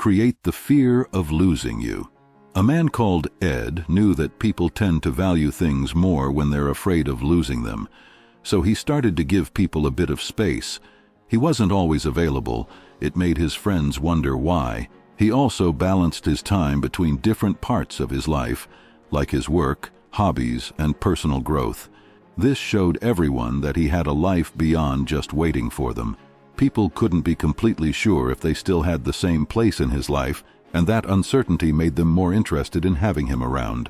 Create the fear of losing you. A man called Ed knew that people tend to value things more when they're afraid of losing them, so he started to give people a bit of space. He wasn't always available. It made his friends wonder why. He also balanced his time between different parts of his life, like his work, hobbies, and personal growth. This showed everyone that he had a life beyond just waiting for them. People couldn't be completely sure if they still had the same place in his life, and that uncertainty made them more interested in having him around.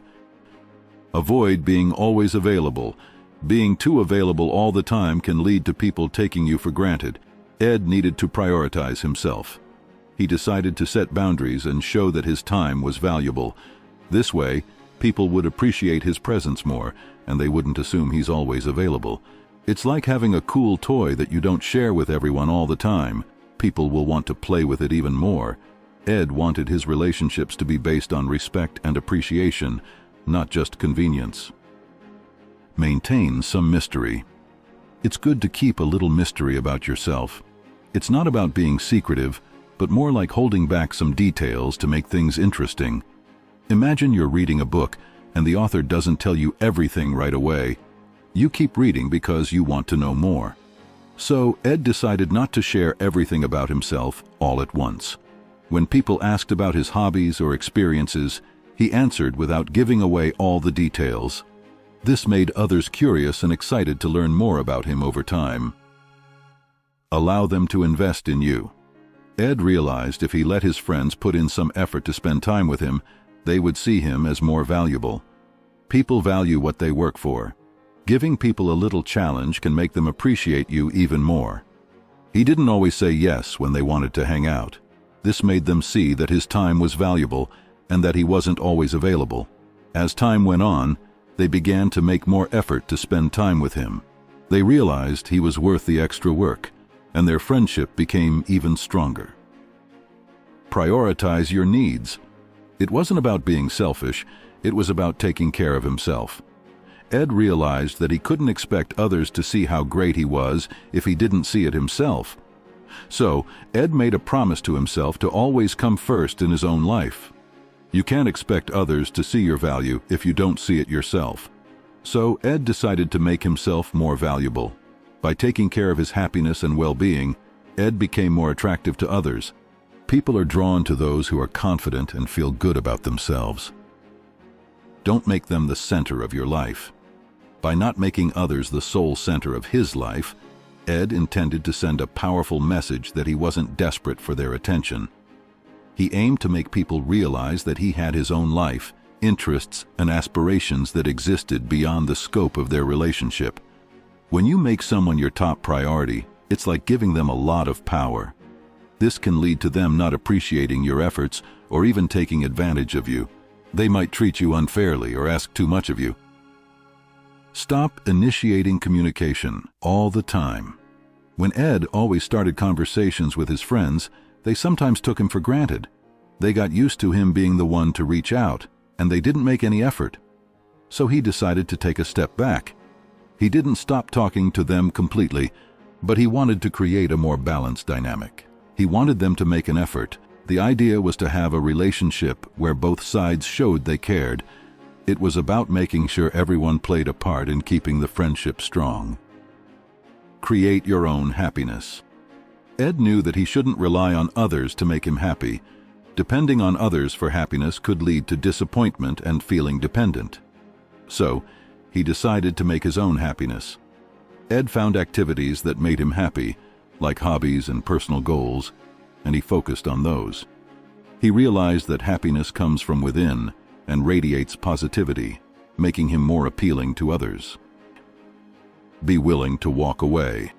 Avoid being always available. Being too available all the time can lead to people taking you for granted. Ed needed to prioritize himself. He decided to set boundaries and show that his time was valuable. This way, people would appreciate his presence more, and they wouldn't assume he's always available. It's like having a cool toy that you don't share with everyone all the time. People will want to play with it even more. Ed wanted his relationships to be based on respect and appreciation, not just convenience. Maintain some mystery. It's good to keep a little mystery about yourself. It's not about being secretive, but more like holding back some details to make things interesting. Imagine you're reading a book and the author doesn't tell you everything right away. You keep reading because you want to know more. So Ed decided not to share everything about himself all at once. When people asked about his hobbies or experiences, he answered without giving away all the details. This made others curious and excited to learn more about him over time. Allow them to invest in you. Ed realized if he let his friends put in some effort to spend time with him, they would see him as more valuable. People value what they work for. Giving people a little challenge can make them appreciate you even more. He didn't always say yes when they wanted to hang out. This made them see that his time was valuable and that he wasn't always available. As time went on, they began to make more effort to spend time with him. They realized he was worth the extra work, and their friendship became even stronger. Prioritize your needs. It wasn't about being selfish, it was about taking care of himself. Ed realized that he couldn't expect others to see how great he was if he didn't see it himself. So, Ed made a promise to himself to always come first in his own life. You can't expect others to see your value if you don't see it yourself. So, Ed decided to make himself more valuable. By taking care of his happiness and well-being, Ed became more attractive to others. People are drawn to those who are confident and feel good about themselves. Don't make them the center of your life. By not making others the sole center of his life, Ed intended to send a powerful message that he wasn't desperate for their attention. He aimed to make people realize that he had his own life, interests, and aspirations that existed beyond the scope of their relationship. When you make someone your top priority, it's like giving them a lot of power. This can lead to them not appreciating your efforts or even taking advantage of you. They might treat you unfairly or ask too much of you. Stop initiating communication all the time. When Ed always started conversations with his friends, they sometimes took him for granted. They got used to him being the one to reach out, and they didn't make any effort. So he decided to take a step back. He didn't stop talking to them completely, but he wanted to create a more balanced dynamic. He wanted them to make an effort. The idea was to have a relationship where both sides showed they cared. It was about making sure everyone played a part in keeping the friendship strong. Create your own happiness. Ed knew that he shouldn't rely on others to make him happy. Depending on others for happiness could lead to disappointment and feeling dependent. So, he decided to make his own happiness. Ed found activities that made him happy, like hobbies and personal goals, and he focused on those. He realized that happiness comes from within and radiates positivity, making him more appealing to others. Be willing to walk away.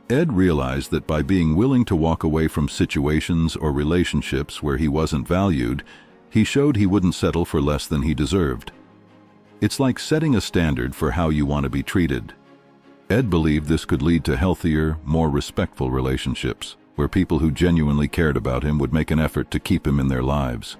Ed realized that by being willing to walk away from situations or relationships where he wasn't valued, he showed he wouldn't settle for less than he deserved. It's like setting a standard for how you want to be treated. Ed believed this could lead to healthier, more respectful relationships, where people who genuinely cared about him would make an effort to keep him in their lives.